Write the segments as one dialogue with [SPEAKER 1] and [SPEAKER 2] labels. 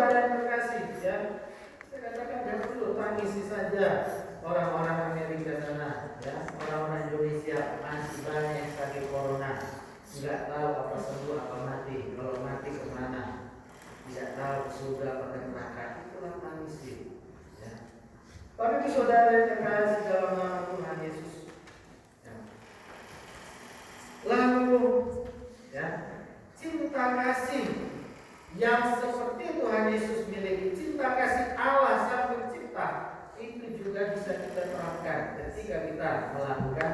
[SPEAKER 1] saudara yang terkasih, ya, saya katakan jangan perlu tangisi saja orang-orang Amerika sana, ya, orang-orang Indonesia masih banyak yang sakit corona, nggak tahu apa sembuh apa mati, kalau mati kemana, tidak tahu ke surga apa ke neraka, itulah tangisi, ya. Tapi saudara yang terkasih dalam nama Tuhan Yesus, ya. Lalu, ya, cinta kasih yang seperti Tuhan Yesus miliki, cinta kasih Allah Sang Pencipta, itu juga bisa kita terapkan ketika kita melakukan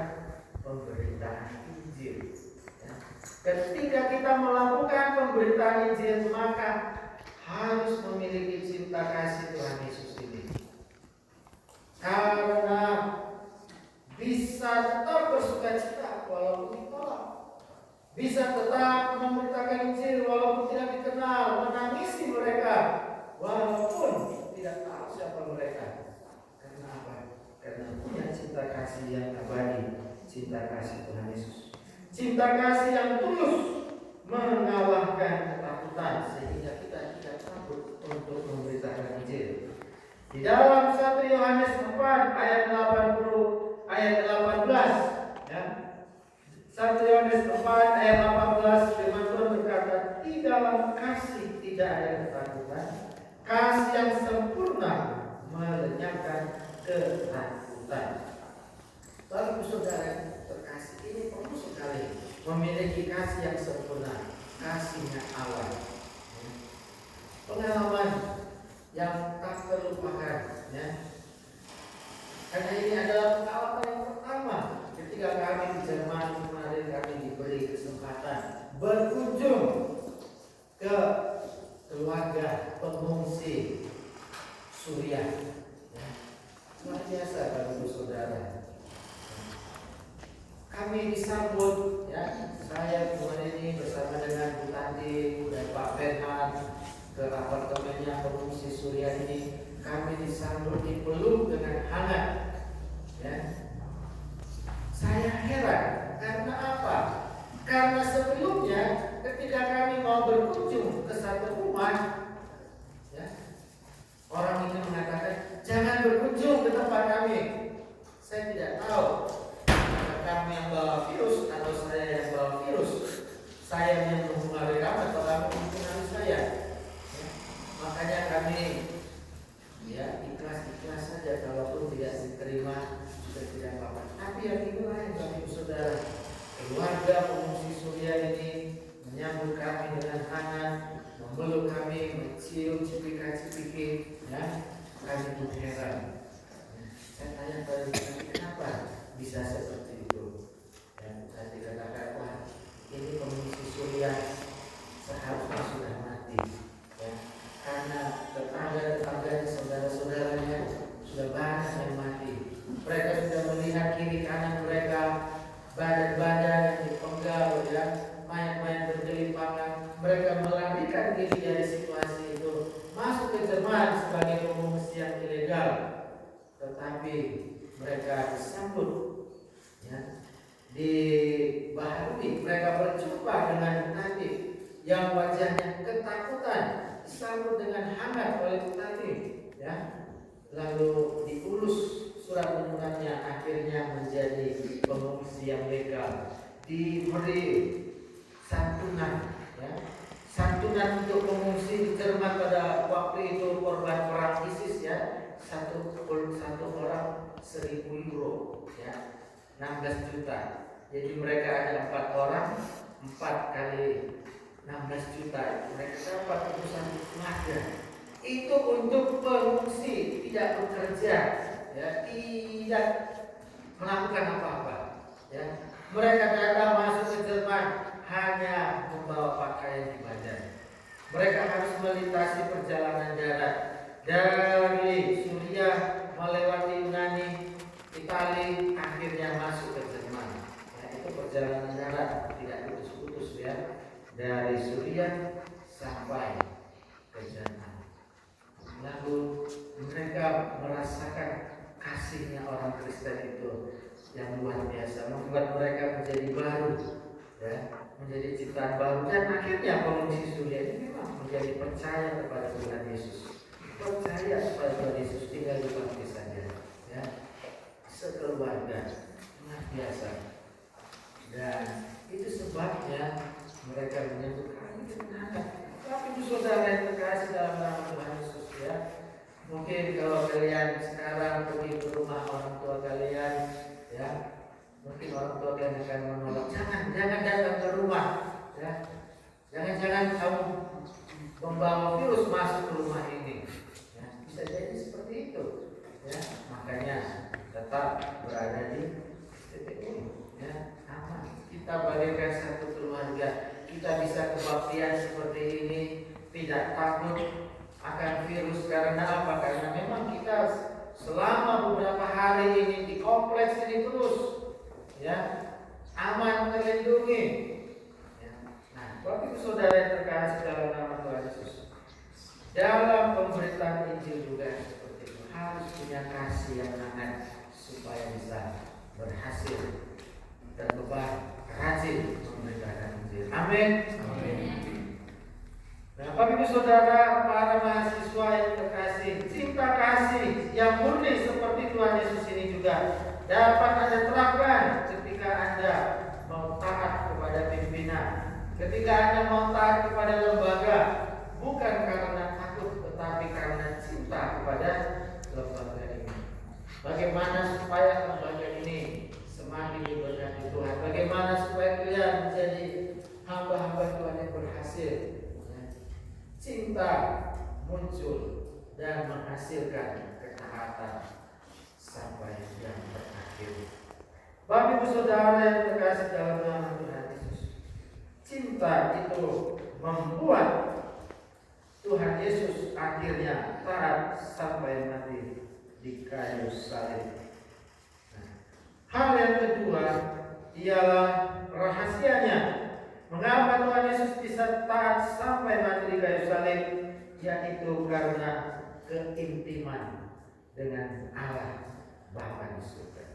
[SPEAKER 1] pemberitaan Injil. Ya. Ketika kita melakukan pemberitaan Injil, maka harus memiliki cinta kasih Tuhan Yesus ini, karena bisa tetap bersukacita walaupun ditolak, bisa tetap memberitakan Injil walaupun tidak dikenal, menangisi mereka walaupun tidak tahu siapa mereka. Karena apa? Karena punya cinta kasih yang abadi, cinta kasih Tuhan Yesus, cinta kasih yang tulus mengalahkan ketakutan sehingga kita tidak takut untuk memberitakan Injil. Di dalam 1 Yohanes 4 ayat 80 ayat 18, ya. 1 Yohanes 4 ayat 18, firman Tuhan berkata, di dalam kasih tidak ada ketakutan, kasih yang sempurna melenyapkan ketakutan. Bapak saudara terkasih, ini perlu sekali memiliki kasih yang sempurna, kasihnya Allah. Pengalaman yang tak terlupakan, ya. Karena ini adalah pengalaman yang pertama ketika kami di Jerman kemarin, kami diberi kesempatan berkunjung ke keluarga pengungsi Suriah. Ya. Luar biasa Bapak saudara. Kami disambut, ya, saya kemarin ini bersama dengan Bu Tanti dan Pak Bernhard ke apartemennya pengungsi Suriah ini. Kami disambut, dipeluk dengan hangat, ya. Saya heran, karena apa? Karena sebelumnya ketika kami mau berkunjung ke satu rumah, ya, orang itu mengatakan jangan berkunjung ke tempat kami. Saya tidak tahu kami yang bawa virus atau saya yang bawa virus, saya yang mempengaruhi kami atau kami mempengaruhi saya, ya. Makanya kami, ya, ikhlas saja, kalaupun tidak diterima juga tidak apa-apa. Tapi yang ini lain Bapak saudara, keluarga pengungsi Suriah ini menyambut kami dengan hangat, memeluk kami, mencium cipika-cipiki, ya. Kami pun heran. Saya tanya pada kami, kenapa bisa seperti itu? Dan saya dikatakan, wah, ini pengungsi Suriah seharusnya sudah mati, ya. Karena tetangga-tetangganya, saudara-saudaranya sudah banyak yang mati. Mereka sudah melihat kiri kanan mereka, badan-badan yang dipenggal, ya, mayat-mayat bergelimpangan. Mereka melarikan diri dari situasi itu, masuk ke Jerman sebagai pengungsi yang ilegal. Tetapi mereka disambut, ya, dibaharui. Mereka berjumpa dengan Nabi yang wajahnya ketakutan, disambut dengan hangat oleh Nabi, ya. Lalu diurus surat penurunannya, akhirnya menjadi pengungsi yang legal, diberi santunan, ya. Santunan untuk pengungsi di Jerman pada waktu itu korban perang ISIS, ya. Satu orang 1.000 euro, ya, 16 juta. Jadi mereka ada 4 orang, 4 kali 16 juta. Mereka dapat urusan keluarga. Itu untuk pengungsi tidak bekerja, ya, tidak melakukan apa-apa, ya. Mereka datang masuk ke Jerman hanya membawa pakaian di badan. Mereka harus melintasi perjalanan darat dari Suriah melewati Yunani, Italia, akhirnya masuk ke Jerman. Ya, itu perjalanan darat, tidak putus-putus, ya, dari Suriah sampai ke Jerman. Lalu mereka merasakan kasihnya orang Kristen itu yang luar biasa, membuat mereka menjadi baru, ya. menjadi ciptaan baru, dan akhirnya pengungsi Suriah ini memang menjadi percaya kepada Tuhan Yesus, percaya kepada Tuhan Yesus, tinggal dibaptis saja, ya, sekeluarga, luar biasa. Dan itu sebabnya mereka menyebut kami kebenaran. Tapi itu saudara yang terkasih dalam nama Tuhan Yesus, ya, mungkin kalau kalian sekarang pergi ke rumah orang tua kalian, ya, mungkin orang tua kalian akan menolak, jangan datang ke rumah, ya, jangan kamu membawa virus masuk ke rumah ini, ya, bisa jadi seperti itu, ya, makanya tetap berada di titik ini, ya, aman. Kita bagaikan satu keluarga, kita bisa kebaktian seperti ini, tidak takut akan virus. Karena apa? Karena memang kita selama beberapa hari ini di kompleks ini terus, ya, aman, terlindungi, ya. Nah, Bapak Ibu Saudara yang terkasih dalam nama Tuhan Yesus, dalam pemberitaan Injil juga seperti itu, harus punya kasih yang hangat supaya bisa berhasil dan rajin memberitakan Injil. Amin. Nah, Bapak Ibu Saudara, para mahasiswa yang terkasih, cinta kasih yang murni seperti Tuhan Yesus ini juga dapat Anda terapkan ketika Anda mau taat kepada pimpinan, ketika Anda mau taat kepada lembaga, bukan karena takut tetapi karena cinta kepada lembaga ini. Bagaimana supaya lembaga ini semakin diberkati Tuhan? Bagaimana supaya kalian menjadi hamba-hamba Tuhan yang berhasil? Cinta muncul dan menghasilkan ketaatan sampai yang terakhir. Bapak Ibu Saudara yang terkasih dalam nama Tuhan Yesus, cinta itu membuat Tuhan Yesus akhirnya taat sampai mati di kayu salib. Hal yang kedua ialah rahasianya. Mengapa Tuhan Yesus bisa taat sampai mati di kayu salib? Yaitu karena keintiman dengan Allah Bapa di surga.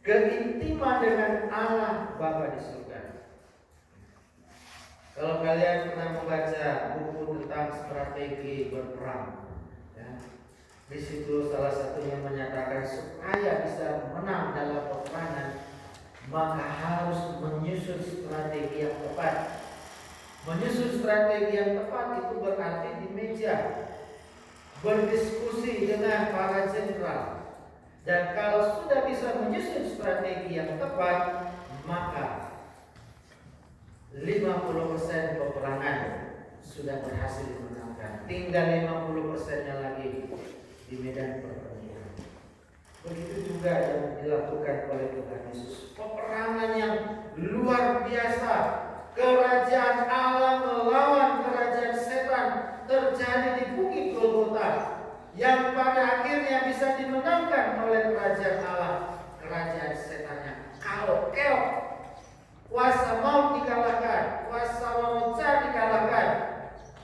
[SPEAKER 1] Keintiman dengan Allah Bapa di surga. Kalau kalian pernah membaca buku tentang strategi berperang, ya, di situ salah satunya menyatakan supaya bisa menang dalam peperangan, maka harus menyusun strategi yang tepat. Menyusun strategi yang tepat itu berarti di meja berdiskusi dengan para jenderal. Dan kalau sudah bisa menyusun strategi yang tepat, maka 50% peperangan sudah berhasil dimenangkan. Tinggal 50%-nya lagi di medan pertempuran. Begitu juga yang dilakukan oleh Tuhan Yesus. Peperangan yang luar biasa, kerajaan Allah melawan kerajaan setan terjadi di Bukit Golgota, yang pada akhirnya bisa dimenangkan oleh kerajaan Allah. Kerajaan setannya keok, kuasa maut dikalahkan, kuasa roja dikalahkan,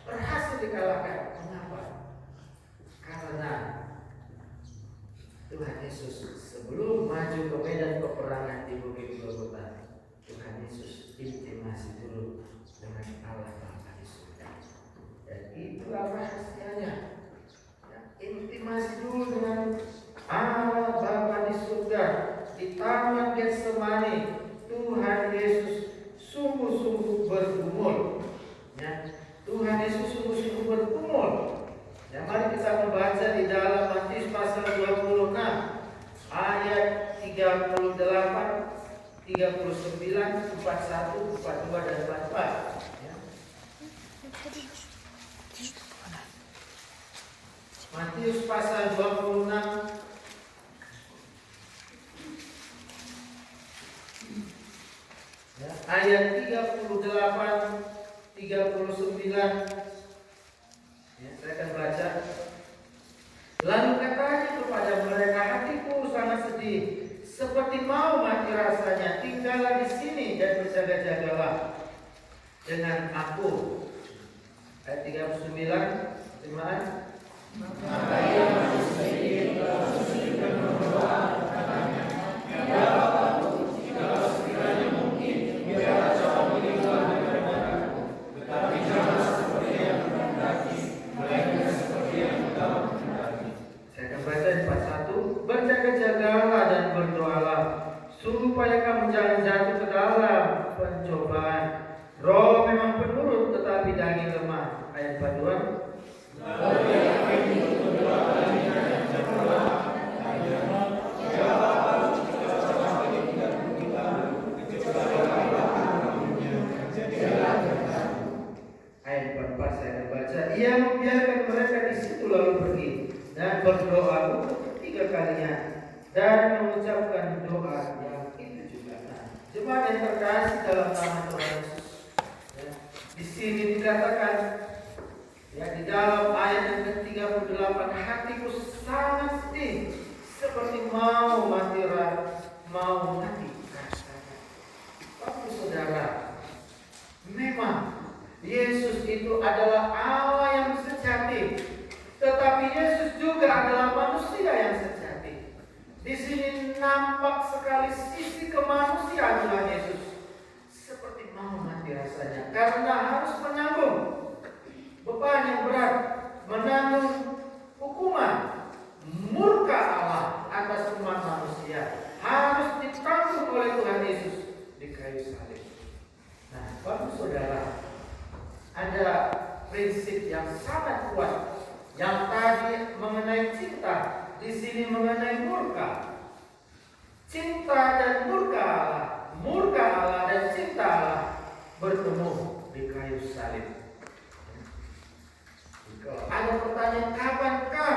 [SPEAKER 1] berhasil dikalahkan. Mengapa? Karena Tuhan Yesus sebelum maju ke medan peperangan di Bukit Golgota, Tuhan Yesus intimasi dulu dengan Allah Bapa di surga. Dan itulah rahasianya. Ya, intimasi dulu dengan Allah Bapa di surga. Di Taman Getsemani, Tuhan Yesus sungguh-sungguh bergumul. Ya, Tuhan Yesus sungguh-sungguh bergumul. Ya, mari kita membaca di dalam Matius pasal 26 ayat 38, 39, 41, 42 dan 44. Ya. Matius pasal 26 ya, ayat 38, 39. Ya, saya akan baca. Lalu katanya kepada mereka, hatiku sangat sedih, seperti mau mati rasanya. Tinggallah di sini dan berjaga-jagalah dengan aku. Ayat 39, jemaat. Maka ia bersedih, dan berdoa, katanya, ya Bapa, jika sekiranya mungkin, biarlah cawan ini keluar dari Roh memang penurut tetapi daging lemah. Ayat 42. Ayat 44 saya akan baca. Ia membiarkan mereka di situ lalu pergi dan berdoa untuk ketiga kalinya dan mengucapkan doa yang itu juga. Nah, jemaat yang terkasih dalam nama Tuhan Yesus. Ya, di sini dikatakan ya di dalam ayat yang ke-38, hatiku sangat sedih seperti mau mati rasanya. Bapak saudara, memang Yesus itu adalah Allah yang sejati, tetapi Yesus juga adalah manusia yang sejati. Di sini nampak sekali sisi kemanusiaan Tuhan Yesus, seperti mau mati rasanya karena harus menanggung beban yang berat, menanggung hukuman murka Allah atas umat manusia, harus ditanggung oleh Tuhan Yesus di kayu salib. Nah, Bapak Saudara, ada prinsip yang sangat kuat yang tadi mengenai cinta, di sini mengenai murka. Cinta dan murka Allah dan cinta Allah bertemu di kayu salib. Ada pertanyaan, kapankah,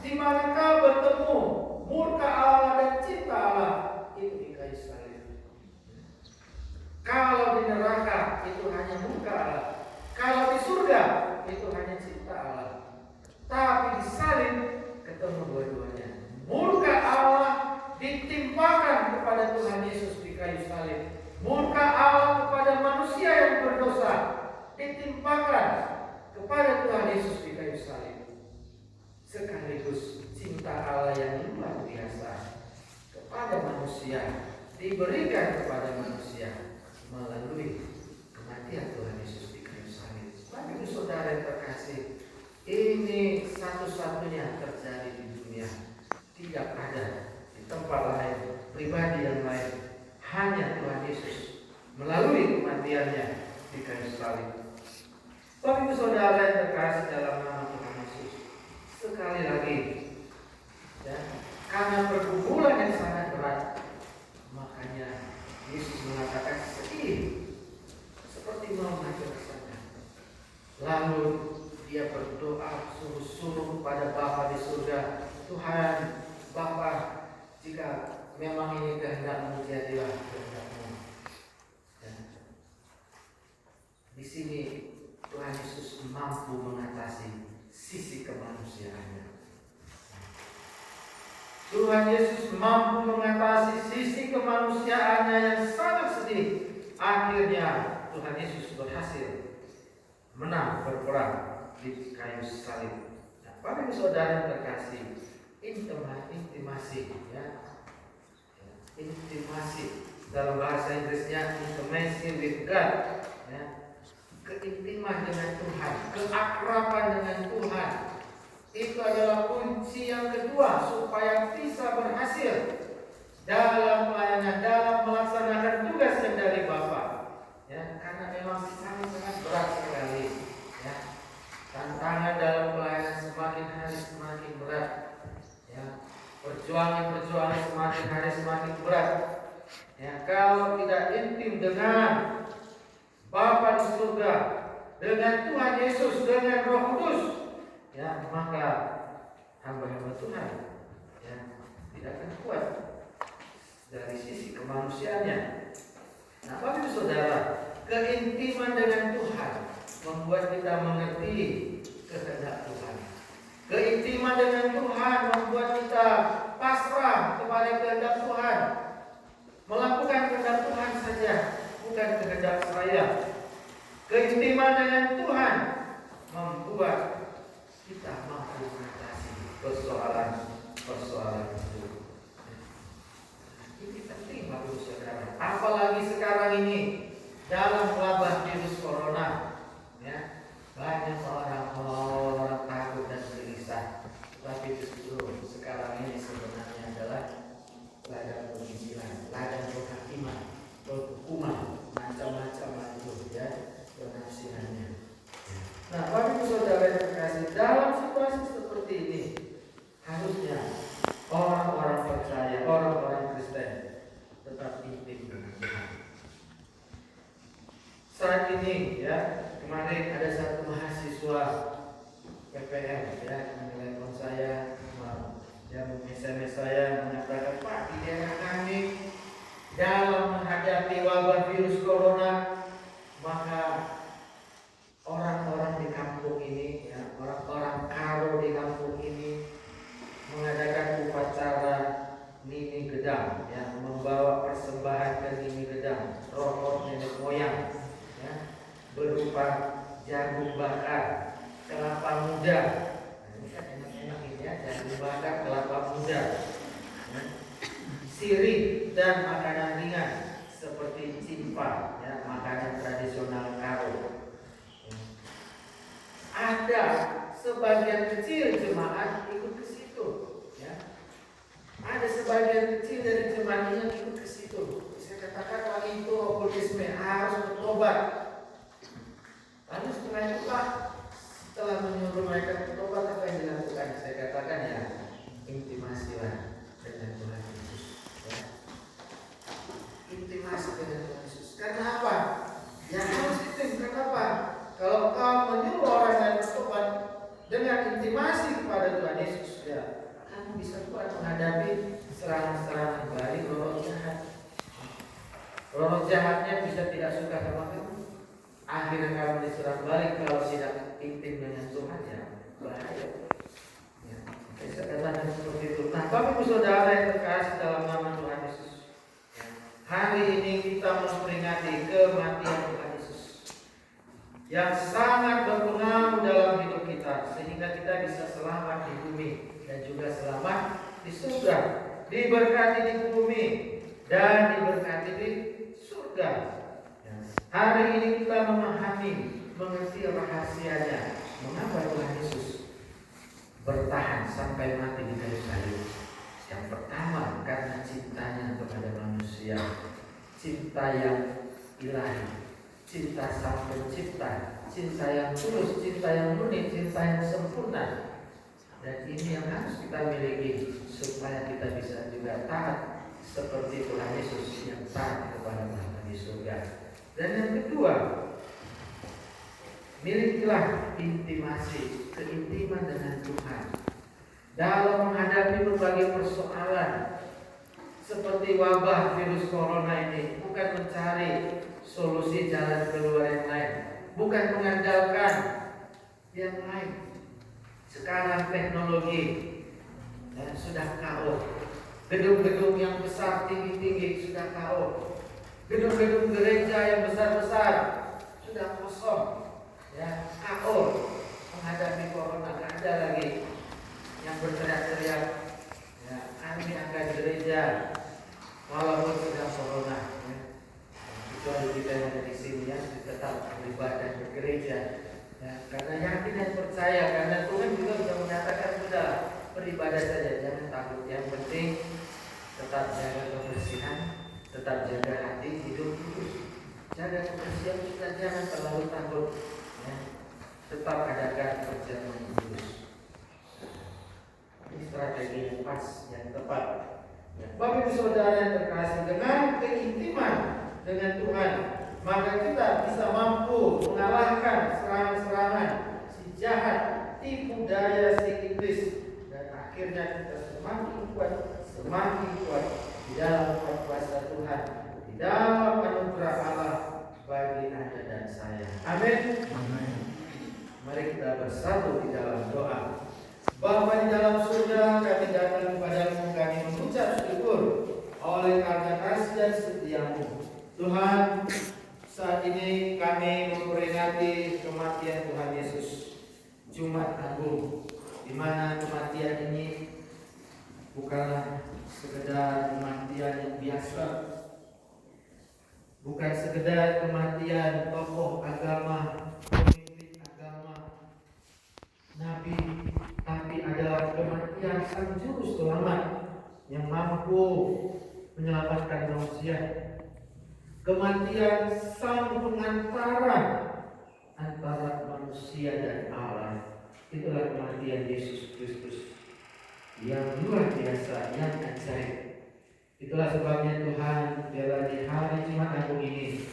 [SPEAKER 1] di manakah bertemu murka Allah dan cinta Allah? Itu di kayu salib. Kalau di neraka itu hanya murka Allah, kalau di surga itu hanya cinta Allah. Tapi di salib ketemu dua-duanya. Murka Allah ditimpakan kepada Tuhan Yesus di kayu salib. Murka Allah kepada manusia yang berdosa ditimpakan kepada Tuhan Yesus di kayu salib. Sekaligus cinta Allah yang luar biasa kepada manusia diberikan kepada manusia melalui kematian Tuhan Yesus di kayu salib. Bagi saudara yang terkasih, ini satu-satunya terjadi di dunia. Tidak ada di tempat lain, pribadi yang lain. Hanya Tuhan Yesus melalui kematiannya di kayu salib. Bagi saudara yang terkasih dalam nama Tuhan Yesus, sekali lagi, ya, karena pergumulan yang sangat berat, makanya Yesus mengatakan sedih seperti mau mati rasanya. Lalu dia berdoa sungguh-sungguh kepada Bapa di surga, Tuhan, Bapa, jika memang ini kehendak-Mu, jadilah kehendak-Mu. Ya. Di sini Tuhan Yesus mampu mengatasi sisi kemanusiaannya. Tuhan Yesus mampu mengatasi sisi kemanusiaannya yang sangat sedih. Akhirnya Tuhan Yesus berhasil menang berperang di kayu salib. Nah, bagi saudara yang terkasih, intimasi, ya, intimasi dalam bahasa Inggrisnya intimacy with God, ya, keintiman dengan Tuhan, keakraban dengan Tuhan. Itu adalah kunci yang kedua supaya bisa berhasil dalam pelayanan, dalam melaksanakan tugas yang dari Bapa. Ya, karena memang sangat berat sekali. Ya, tantangan dalam pelayanan semakin hari semakin berat. Ya, perjuangan semakin hari semakin berat. Ya, kalau tidak intim dengan Bapa di surga, dengan Tuhan Yesus, dengan Roh Kudus, ya, maka hamba-hamba Tuhan, ya, tidak akan kuat dari sisi kemanusiaannya. Nah, bagi saudara, keintiman dengan Tuhan membuat kita mengerti kehendak Tuhan. Keintiman dengan Tuhan membuat kita pasrah kepada kehendak Tuhan, melakukan kehendak Tuhan saja, bukan kehendak saya. Keintiman dengan Tuhan membuat kita mampu mengatasi persoalan itu. Ini penting bagi saudara. Apalagi sekarang ini dalam wabah virus corona, ya, banyak orang takut dan gelisah. Tapi justru sekarang ini sebenarnya adalah ladang pengisilan, ladang penghakiman, penghukuman, macam-macam itu, ya. ini ya, kemarin ada satu mahasiswa PPM ya menelpon saya, dia SMS saya mengatakan, Pak, di daerah kami dalam menghadapi wabah virus corona, maka orang-orang di kampung ini, ya, orang-orang Karo di kampung ini mengadakan upacara Nini Gedang, ya, membawa persembahan ke Nini Gedang, roh nenek moyang, ya, berupa jagung bakar, kelapa muda. Nah, ini kan enak-enak ini ya, jagung bakar, kelapa muda, ya, sirih dan makanan ringan seperti cimpa, ya, makanan tradisional Karo. Ada sebagian kecil jemaat ikut ke situ, ya. Ada sebagian kecil dari jemaat yang ikut ke situ. Saya katakan wah itu Roh Kudus harus bertobat. Lalu setelah itu Pak, setelah menyuruh mereka bertobat, apa yang dilakukan? Saya katakan ya, intimasilah dengan Tuhan Yesus, ya. Intimasi dengan Tuhan Yesus. Karena apa? Ya harus intim. Kenapa? Kalau kau menyuruh orang lain bertobat dengan intimasi kepada Tuhan Yesus, ya, kamu bisa kuat menghadapi serangan-serangan balik roh jahat. Roh jahatnya bisa tidak suka sama kamu. Akhirnya kamu diserang balik kalau tidak intim dengan Tuhan, ya bahaya. Ya, saya katakan seperti itu. Nah, Bapak Ibu Saudara yang terkasih dalam nama Tuhan Yesus, ya, hari ini kita memperingati kematian Tuhan Yesus yang sangat berpengaruh dalam hidup kita, sehingga kita bisa selamat di bumi dan juga selamat di surga, diberkati di bumi dan diberkati di surga. Hari ini kita memahami, mengerti rahasianya, mengapa Tuhan Yesus bertahan sampai mati di kayu salib. Yang pertama, karena cintanya kepada manusia, cinta yang ilahi, cinta sang pencipta, cinta yang tulus, cinta yang murni, cinta yang sempurna. Dan ini yang harus kita miliki supaya kita bisa juga taat seperti Tuhan Yesus yang taat kepada Bapa di surga. Dan yang kedua, milikilah intimasi, keintiman dengan Tuhan dalam menghadapi berbagai persoalan seperti wabah virus corona ini. Bukan mencari solusi jalan keluar yang lain, bukan mengandalkan yang lain. Sekarang teknologi sudah KO. Gedung-gedung yang besar tinggi-tinggi sudah KO. Gedung-gedung gereja yang besar-besar sudah kosong, ya, KO menghadapi corona. Tidak ada lagi yang berteriak-teriak, ya, kami akan gereja walaupun sedang corona, ya. Kecuali kita yang ada di sini ya tetap beribadah ke gereja, ya, karena yakin dan percaya, karena Tuhan juga sudah mengatakan sudah beribadah saja, jangan takut. Yang penting tetap jaga kebersihan, tetap jaga hati, hidup kudus, jaga kebersihan kita, jangan terlalu takut, ya. Tetap adakan perjamuan kudus. Ini strategi yang pas, yang tepat, ya. Bapak Ibu Saudara yang terkasih, dengan keintiman dengan Tuhan, maka kita bisa mampu mengalahkan serangan-serangan si jahat, tipu daya si iblis, dan akhirnya kita semakin kuat di dalam kuasa Tuhan, di dalam anugerah Allah bagi Anda dan saya. Amin. Mari kita bersatu di dalam doa. Bapa di dalam surga, kami datang kepadamu, kami mengucap syukur oleh karena kasih dan setiamu. Tuhan, saat ini kami memperingati kematian Tuhan Yesus, Jumat Agung, di mana kematian ini bukanlah sekedar kematian yang biasa, bukan sekedar kematian tokoh agama, pemimpin agama, nabi, tapi adalah kematian sang juru selamat yang mampu menyelamatkan manusia. Kematian sang pengantara antara manusia dan Allah. Itulah kematian Yesus Kristus yang luar biasa, yang ajaib. Itulah sebabnya Tuhan, biarlah di hari Jumat Agung ini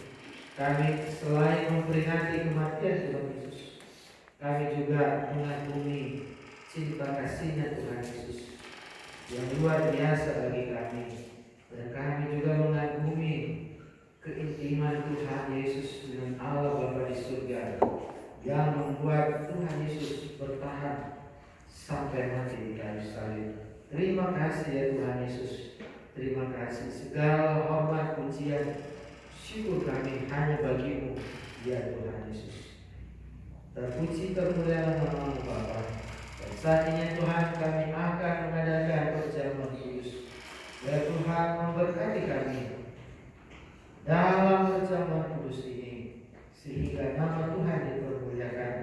[SPEAKER 1] Kami selain memperingati kematian Tuhan Yesus, kami juga mengagumi cinta kasih-Nya Tuhan Yesus yang luar biasa bagi kami. Dan kami juga mengagumi keintiman Tuhan Yesus dengan Allah Bapa di surga yang membuat Tuhan Yesus bertahan sampai mati di kayu salib. Terima kasih ya Tuhan Yesus. Terima kasih. Segala hormat, pujian, syukur kami hanya bagimu ya Tuhan Yesus. Terpuji termulialah nama-Mu Bapa. Dan saat ini Tuhan kami akan mengadakan perjamuan kudus. Ya Tuhan memberkati kami dalam perjamuan kudus ini, sehingga nama Tuhan dipermuliakan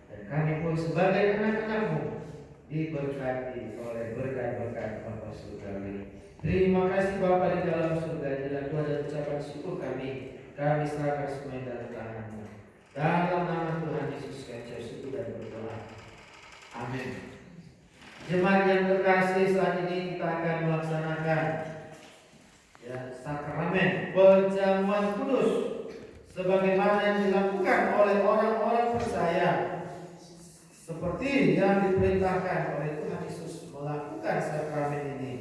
[SPEAKER 1] dan kami pun sebagai anak-anak-Mu diberkati oleh berkat-berkat Bapa surgawi. Terima kasih Bapa di dalam surga. Dalam doa dan ucapan syukur kami serahkan semua dalam tangan-Mu. Dalam nama Tuhan Yesus kami syukur dan berdoa. Amin. Jemaat yang terkasih, saat ini kita akan melaksanakan sakramen perjamuan kudus sebagaimana yang dilakukan oleh orang-orang percaya, seperti yang diperintahkan oleh Tuhan Yesus melakukan sakramen ini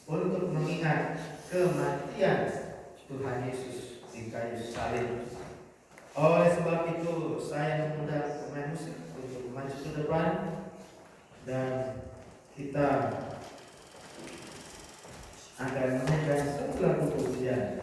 [SPEAKER 1] untuk mengingat kematian Tuhan Yesus di kayu salib. Oleh sebab itu saya mengundang pemain musik untuk maju ke depan dan kita akan menyanyikan satu lagu pujian.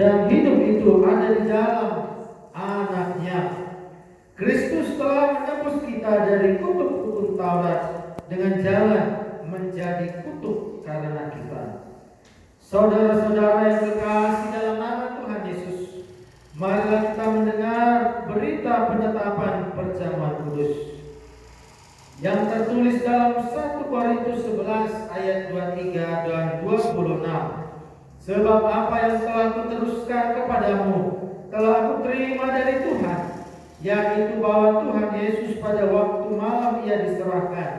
[SPEAKER 1] Dan hidup itu ada di dalam Anaknya. Kristus telah menebus kita dari kutuk-kutuk Taurat dengan jalan menjadi kutuk karena kita. Saudara-saudara yang terkasih dalam nama Tuhan Yesus, marilah kita mendengar berita penetapan perjamuan kudus yang tertulis dalam 1 Korintus 11 ayat 23 dan 26. Sebab apa yang telah kuteruskan kepadamu telah aku terima dari Tuhan, yaitu bahwa Tuhan Yesus pada waktu malam ia diserahkan,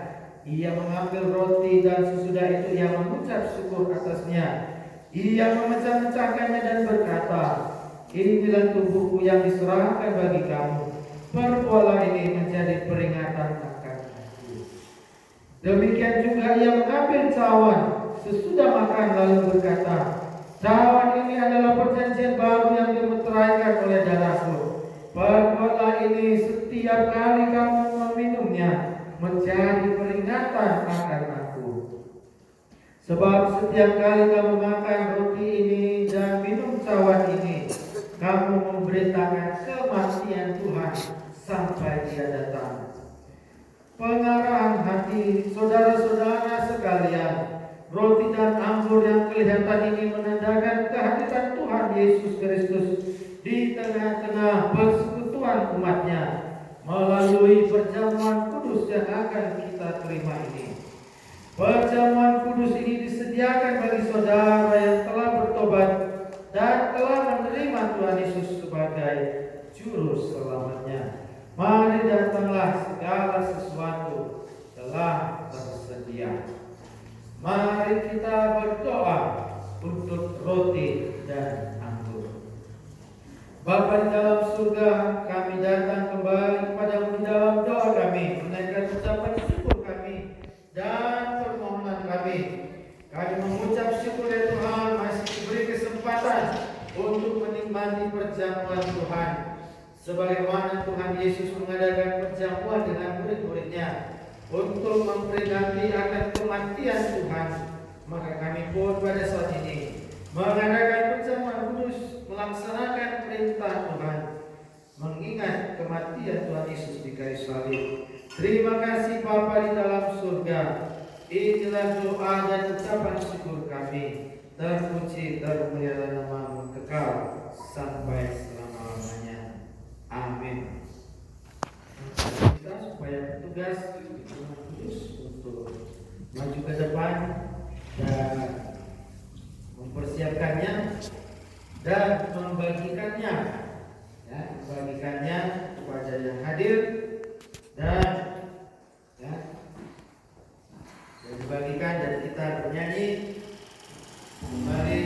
[SPEAKER 1] ia mengambil roti dan sesudah itu ia mengucap syukur atasnya. Ia memecah-mecahkannya dan berkata, inilah tubuhku yang diserahkan bagi kamu. Perbuatlah ini menjadi peringatan akan aku. Demikian juga ia mengambil cawan sesudah makan lalu berkata, cawan ini adalah perjanjian baru yang dimeteraikan oleh darahku. Perbuatlah ini setiap kali kamu meminumnya menjadi peringatan akan aku. Sebab setiap kali kamu makan roti ini dan minum cawan ini, kamu memberitakan kematian Tuhan sampai Dia datang. Pengarahan hati saudara-saudara sekalian, roti dan anggur yang kelihatan ini menandakan kehadiran Tuhan Yesus Kristus di tengah-tengah persekutuan umatnya melalui perjamuan kudus yang akan kita terima ini. Perjamuan kudus ini disediakan bagi saudara yang telah bertobat dan telah menerima Tuhan Yesus sebagai juru selamatnya. Mari datanglah, segala sesuatu telah tersedia. Mari kita berdoa untuk roti dan anggur. Bapa di dalam surga, kami datang kembali kepadamu di dalam doa kami, menaikkan ucapan syukur kami dan permohonan kami. Kami mengucap syukur ya Tuhan, masih diberi kesempatan untuk menikmati perjamuan Tuhan. Sebagaimana Tuhan Yesus mengadakan perjamuan dengan murid-muridnya untuk memperingati akan kematian Tuhan, maka kami pun pada saat ini mengadakan perjamuan kudus, melaksanakan perintah Tuhan, mengingat kematian Tuhan Yesus di kayu salib. Terima kasih Bapa di dalam surga. Inilah doa dan ucapan syukur kami. Terpuji termulialah nama-Mu kekal sampai selama-lamanya. Amin. Kita supaya petugas kudus untuk maju ke depan dan mempersiapkannya dan membagikannya, ya, membagikannya kepada yang hadir dan dibagikan dan kita bernyanyi. Mari.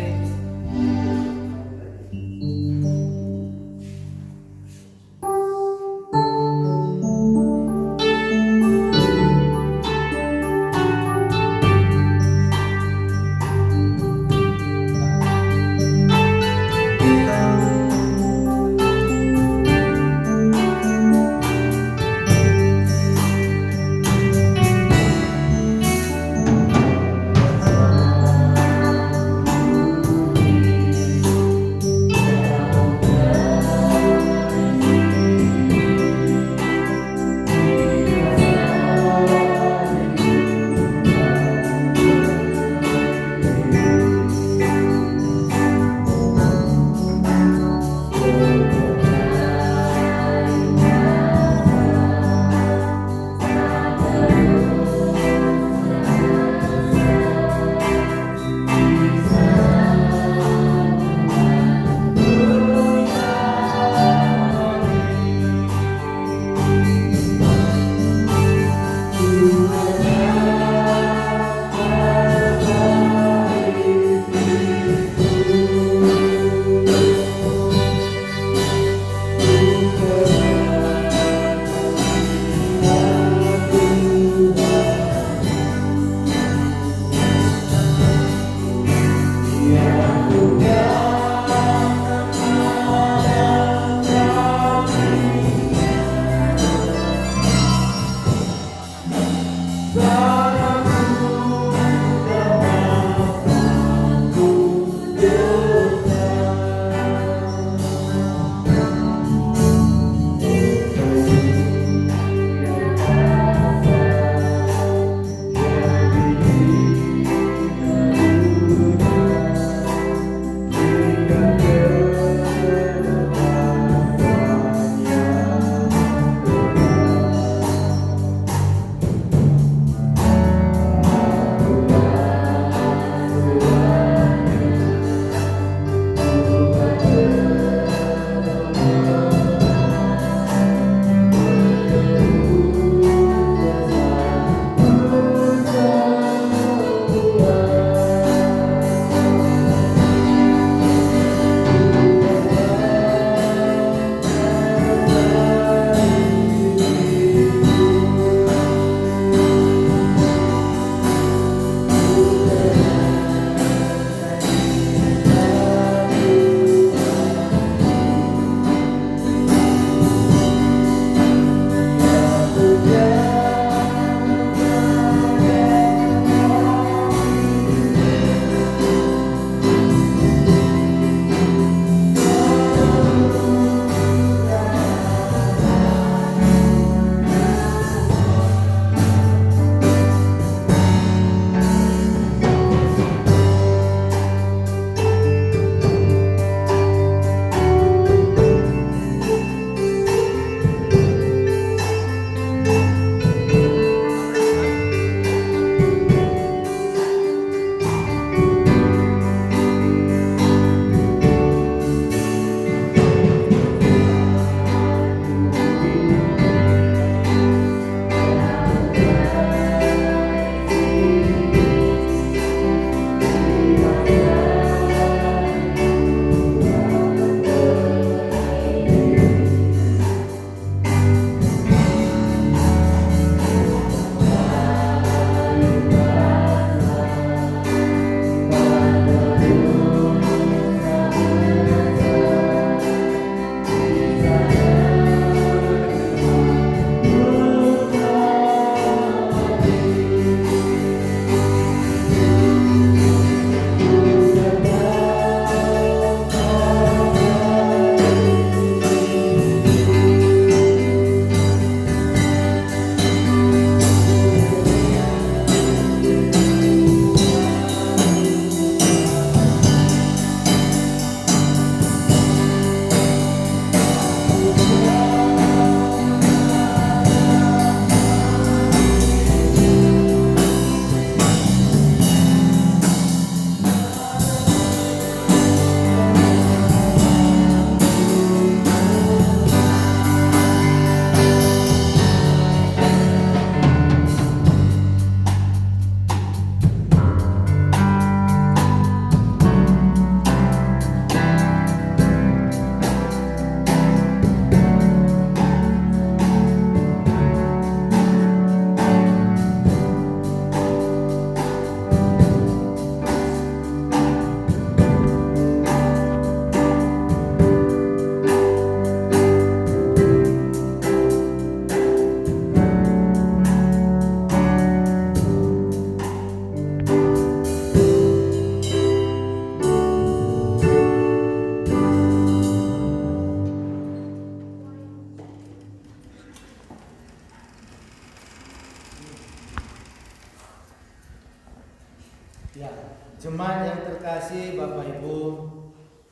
[SPEAKER 2] Jemaat yang terkasih Bapak Ibu,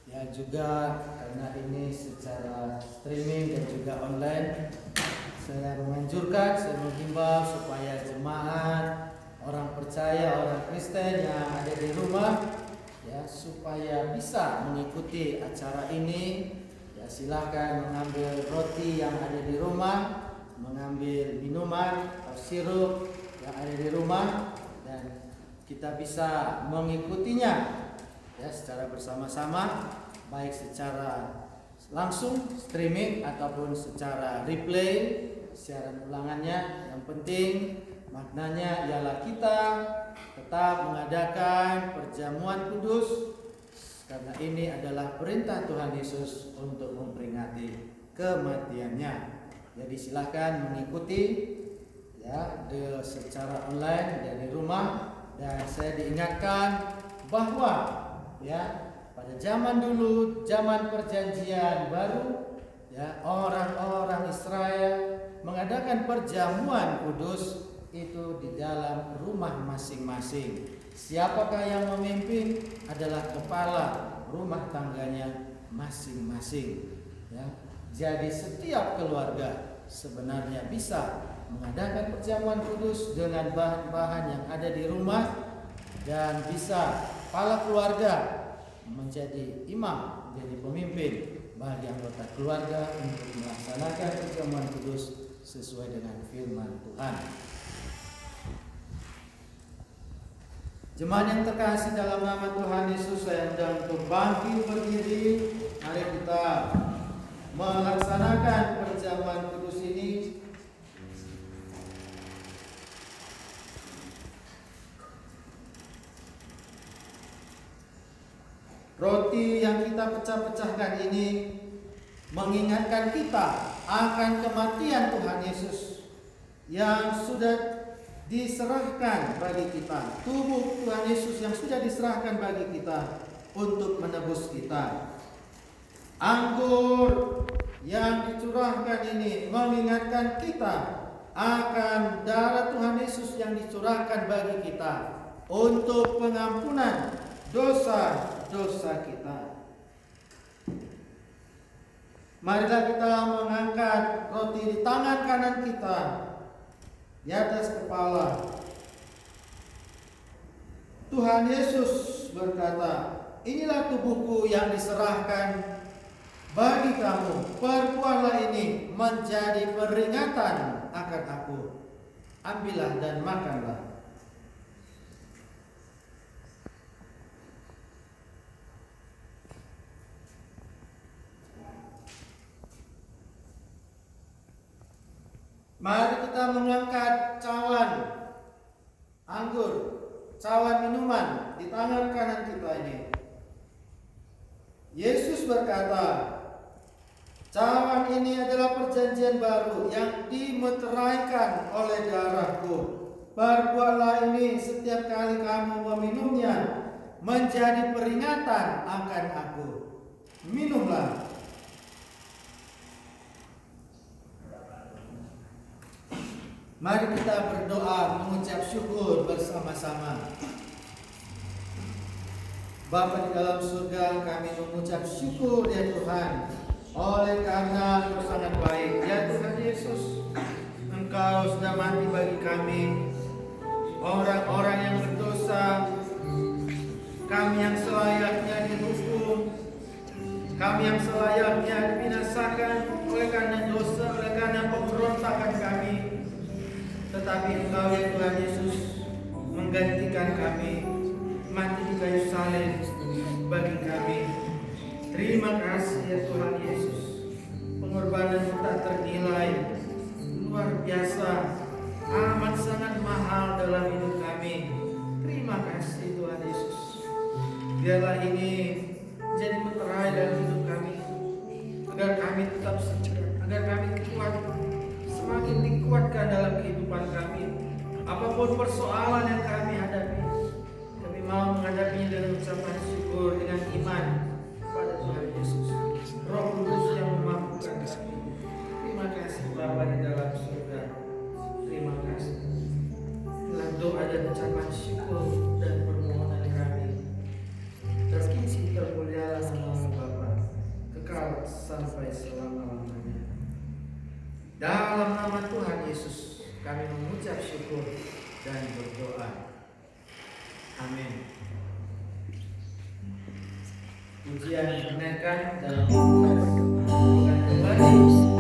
[SPEAKER 2] ya juga karena ini secara streaming dan juga online, saya menganjurkan, saya menghimbau supaya jemaat, orang percaya, orang Kristen yang ada di rumah, ya supaya bisa mengikuti acara ini. Ya silakan mengambil roti yang ada di rumah, mengambil minuman atau sirup yang ada di rumah, dan kita bisa mengikutinya ya secara bersama-sama, baik secara langsung streaming ataupun secara replay siaran ulangannya. Yang penting maknanya ialah kita tetap mengadakan perjamuan kudus karena ini adalah perintah Tuhan Yesus untuk memperingati kematiannya. Jadi silakan mengikuti ya secara online dari rumah. Dan saya diingatkan bahwa ya pada zaman dulu, zaman perjanjian baru, ya orang-orang Israel mengadakan perjamuan kudus itu di dalam rumah masing-masing. Siapakah yang memimpin adalah kepala rumah tangganya masing-masing. Ya. Jadi setiap keluarga sebenarnya bisa mengadakan perjamuan kudus dengan bahan-bahan yang ada di rumah, dan bisa kepala keluarga menjadi imam, menjadi pemimpin bagi anggota keluarga untuk melaksanakan perjamuan kudus sesuai dengan firman Tuhan. Jemaat yang terkasih dalam nama Tuhan Yesus, saya undang untuk bangkit berdiri. Mari kita melaksanakan perjamuan kudus ini. Roti yang kita pecah-pecahkan ini mengingatkan kita akan kematian Tuhan Yesus yang sudah diserahkan bagi kita. Tubuh Tuhan Yesus yang sudah diserahkan bagi kita untuk menebus kita. Anggur yang dicurahkan ini mengingatkan kita akan darah Tuhan Yesus yang dicurahkan bagi kita untuk pengampunan dosa-dosa kita. Marilah kita mengangkat roti di tangan kanan kita di atas kepala. Tuhan Yesus berkata, "Inilah tubuhku yang diserahkan bagi kamu. Perbuatlah ini menjadi peringatan akan aku. Ambillah dan makanlah." Mari kita mengangkat cawan anggur, cawan minuman di tangan kanan kita ini. Yesus berkata, "Cawan ini adalah perjanjian baru yang dimeteraikan oleh darahku. Perbuatlah ini setiap kali kamu meminumnya menjadi peringatan akan aku." Minumlah. Mari kita berdoa mengucap syukur bersama-sama. Bapa di dalam surga, kami mengucap syukur ya Tuhan, oleh karena Engkau sangat baik ya Tuhan Yesus. Engkau sudah mati bagi kami, orang-orang yang berdosa, kami yang selayaknya dihukum, kami yang selayaknya dibinasakan oleh karena dosa, oleh karena pemberontakan kami. Tetapi Engkau ya Tuhan Yesus menggantikan kami, mati di kayu salib bagi kami. Terima kasih ya Tuhan Yesus. Pengorbanan tak ternilai, luar biasa, amat sangat mahal dalam hidup kami. Terima kasih Tuhan Yesus. Biarlah ini menjadi meterai dalam hidup kami, agar kami tetap sejahtera, agar kami kuat, semakin dikuatkan dalam kehidupan kami. Apapun persoalan yang kami hadapi, kami mau menghadapinya dengan ucapan syukur, dengan iman kepada Tuhan Yesus. Roh Kudus yang memampukan kami. Terima kasih Bapa di dalam surga. Terima kasih. Dalam doa dan ucapan syukur dan permohonan kami, Yesus kami mengucap syukur dan berdoa. Amin. Pujian dinaikkan dalam kembali